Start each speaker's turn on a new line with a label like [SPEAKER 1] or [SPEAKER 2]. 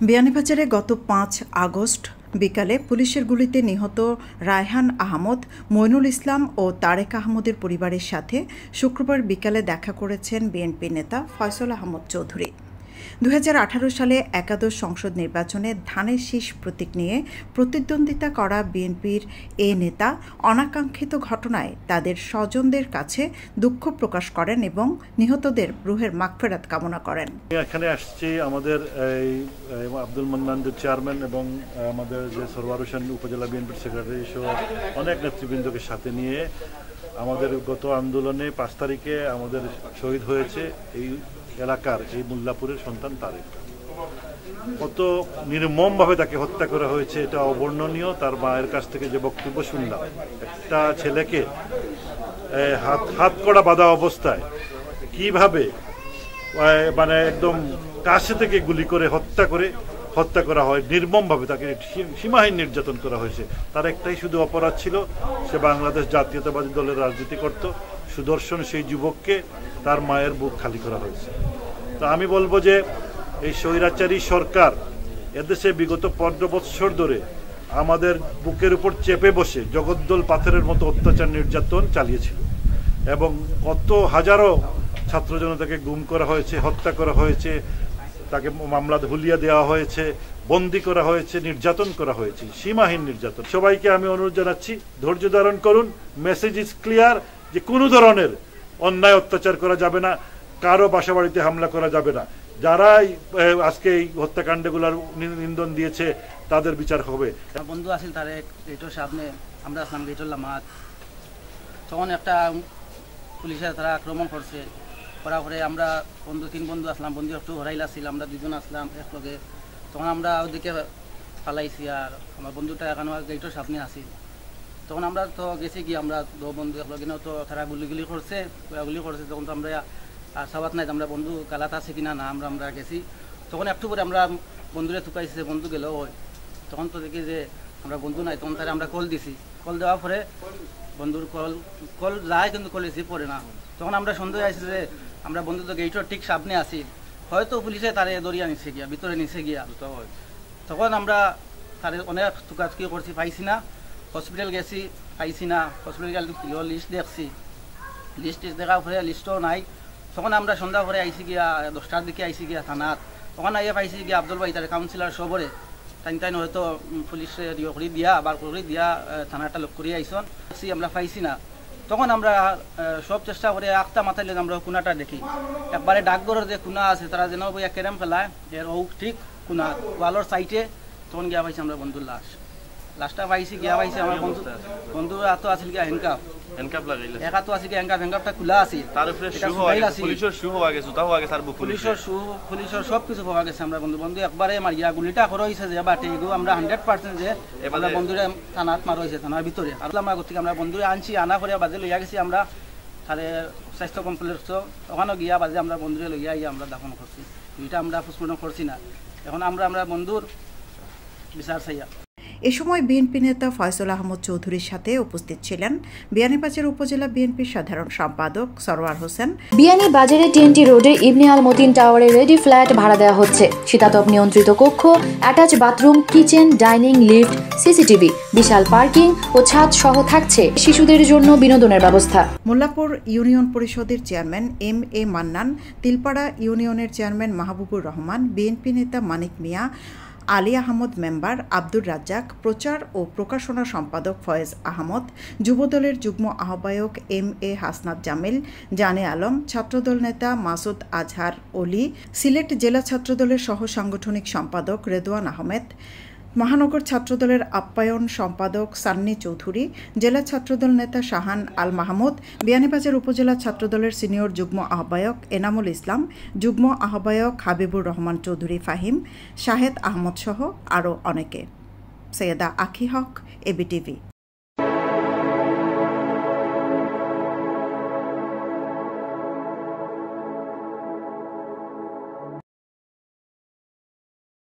[SPEAKER 1] বিয়ানীবাজারে গত ৫ আগস্ট বিকালে পুলিশের গুলিতে নিহত রায়হান আহমদ, মইনুল ইসলাম ও তারেক আহমদের পরিবারের সাথে শুক্রবার বিকালে দেখা করেছেন বিএনপি নেতা ফয়সাল আহমদ চৌধুরী। ২০১৮ সালে একাদশ সংসদ নির্বাচনে ধানের শীষ প্রতীক নিয়ে প্রতিদ্বন্দ্বিতা করা বিএনপির এ নেতা অনাকাঙ্ক্ষিত ঘটনায় তাদের স্বজনদের কাছে দুঃখ প্রকাশ করেন এবং নিহতদের রুহের মাগফিরাত কামনা করেন।
[SPEAKER 2] এখানে আসছি আমাদের আব্দুল মান্নান চেয়ারম্যান এবং আমাদের যে সরওয়ার হোসেন উপজেলা বিএনপির সেক্রেটারি সহ অনেক নেতৃবৃন্দকে সাথে নিয়ে আমাদের গত আন্দোলনে ৫ তারিখে আমাদের শহীদ হয়েছে এই এলাকার এই মোল্লাপুরের সন্তান তারেক। কত নির্মমভাবে তাকে হত্যা করা হয়েছে এটা অবর্ণনীয়। তার মায়ের কাছ থেকে যে বক্তব্য শুনলাম, একটা ছেলেকে হাত কড়া বাঁধা অবস্থায় কিভাবে মানে একদম কাছে থেকে গুলি করে হত্যা করা হয়, নির্মমভাবে তাকে সীমাহীন নির্যাতন করা হয়েছে। তার একটাই শুধু অপরাধ ছিল, সে বাংলাদেশ জাতীয়তাবাদী দলের রাজনীতি করত। সুদর্শন সেই যুবককে তার মায়ের বুক খালি করা হয়েছে। তো আমি বলবো যে এই স্বৈরাচারী সরকার এদেশে বিগত ১৫ বৎসর ধরে আমাদের বুকের উপর চেপে বসে জগদ্দল পাথরের মতো অত্যাচার নির্যাতন চালিয়েছিল এবং কত হাজারো ছাত্র জনতাকে গুম করা হয়েছে, হত্যা করা হয়েছে, তাকে মামলা হুলিয়া দেওয়া হয়েছে, বন্দী করা হয়েছে, নির্যাতন করা হয়েছে, সীমাহীন নির্যাতন। সবাইকে আমি অনুরোধ জানাচ্ছি, ধৈর্য ধারণ করুন। মেসেজ ইজ ক্লিয়ার যে কোনো ধরনের অন্যায় অত্যাচার করা যাবে না, কারো বাসা বাড়িতে হামলা করা যাবে না। যারা আজকে এই হত্যাকাণ্ডগুলোর নিন্দন দিয়েছে তাদের বিচার হবে।
[SPEAKER 3] বন্ধু আসিল তারেক, গেটের সামনে আমরা আসলাম, গেটের লামাত তখন একটা পুলিশের তারা আক্রমণ করছে। করার পরে আমরা তিন বন্ধু আসলাম, বন্ধু একটু হরাইল আসছিল, আমরা দুজন আসলাম একলগে। তখন আমরা ওদিকে পালাইছি আর আমার বন্ধুটা এখন গেটের সামনে আসিল। তখন আমরা তো গেছি গিয়ে আমরা দু বন্ধু একলগে তো তারা গুলি করছে। তখন তো আমরা আর সাবাত নাই আমরা বন্ধু কালাত আছে কিনা না, আমরা গেছি। তখন একটু পরে আমরা বন্ধুরে থুকাইছে, বন্ধু গেলেও হয়। তখন তো দেখি যে আমরা বন্ধু নাই, তখন তারা আমরা কল দিছি। কল দেওয়ার পরে বন্ধুর কল যায় কিন্তু কল রিসিভ করে না। তখন আমরা সন্দেহ আছি যে আমরা বন্ধু তো গেটের ঠিক সামনে আছি, হয়তো পুলিশে তারে দরিয়া নিচে গিয়া, ভিতরে নিচে গিয়া। তখন আমরা তারে অনেক থুকাথুকি করছি, পাইছি না। হসপিটাল গেছি, পাইছি না। হসপিটাল গেলে লিস্ট দেখছি, লিস্ট দেখার পরে লিস্টও নাই। তখন আমরা সন্ধ্যা করে আইসি গিয়া, 10টার দিকে আইসি গিয়া থানাত। তখন আইয়া পাইছি গিয়া আব্দুল ভাই তার কাউন্সিলর সবরে তাই হয়তো পুলিশে করে দিয়া বার করে দিয়া থানাটা লোক করিয়া আইসন। আমরা পাইছি না। তখন আমরা সব চেষ্টা করে আখটা মাথায় লেগে আমরা কুনাটা দেখি, একবারে ডাকঘরের যে কুনা আছে তারা যেন বইয়া কেরাম ফেলায় এর ও ঠিক কুনা ওয়ালোর সাইটে। তখন গিয়া পাইছি আমরা বন্ধুর লাশটা পাইছি, গিয়া পাইছি আমার বন্ধু তো আছিল গিয়া হ্যান্ডকাপ লাগাইলে, একা তো আছে গিয়া হ্যান্ডকাপটা খোলা আছে, তার উপরে পুলিশের শু হওয়া গেছে, জুতা হওয়া গেছে, আর পুলিশের সব কিছু পাওয়া গেছে। আমরা বন্ধু একবারে মারিয়া গুলিটা করা হয়েছে যে বাটে এগুলো আমরা 100% যে আমরা বন্ধুরে থানাত মারা হয়েছে, থানার ভিতরে। আর আমরা গতিকে আমরা বন্ধুরে আনছি, আনা করে বাজে লইয়া গেছি আমরা তাহলে স্বাস্থ্য কমপ্লেক্স। ওখানেও গিয়া বাজে আমরা বন্ধুরে লইয়া গিয়ে আমরা দাফন করছি। দুইটা আমরা পোস্টমর্টম করছি না। এখন আমরা বন্ধুর বিচার চাইয়া।
[SPEAKER 1] এ সময় বিএনপি নেতা ফয়সাল আহমদ চৌধুরীর সাথে উপস্থিত ছিলেন বিয়ানীবাজার উপজেলা বিএনপির সাধারণ সম্পাদক সরওয়ার হোসেন।
[SPEAKER 4] বিয়ানীবাজারে TNT রোডে ইবনে আল মতিন টাওয়ারে রেডি ফ্ল্যাট ভাড়া দেওয়া হচ্ছে। শীতাতপ নিয়ন্ত্রিত কক্ষ, attach bathroom, kitchen, dining, lift, CCTV, বিশাল পার্কিং ও ছাদ সহ থাকছে শিশুদের জন্য বিনোদনের ব্যবস্থা।
[SPEAKER 1] মোল্লাপুর ইউনিয়ন পরিষদের চেয়ারম্যান MA মান্নান, তিলপাড়া ইউনিয়নের চেয়ারম্যান মাহবুবুর রহমান, বিএনপি নেতা মানিক মিয়া, আলী আহমদ মেম্বার, আব্দুর রাজ্জাক, প্রচার ও প্রকাশনা সম্পাদক ফয়েজ আহমদ, যুবদলের যুগ্ম আহ্বায়ক MA হাসনাত জামিল, জানে আলম, ছাত্রদল নেতা মাসুদ আজহার অলি, সিলেট জেলা ছাত্রদলের সহ সাংগঠনিক সম্পাদক রেদওয়ান আহমেদ, মহানগর ছাত্রদলের আপ্যায়ন সম্পাদক সান্নি চৌধুরী, জেলা ছাত্রদল নেতা শাহান আল মাহমুদ, বিয়ানীবাজার উপজেলা ছাত্রদলের সিনিয়র যুগ্ম আহ্বায়ক এনামুল ইসলাম, যুগ্ম আহ্বায়ক হাবিবুর রহমান চৌধুরী ফাহিম, শাহেদ আহমদ সহ আরও অনেকে। সৈয়দা আখি হক, ABTV।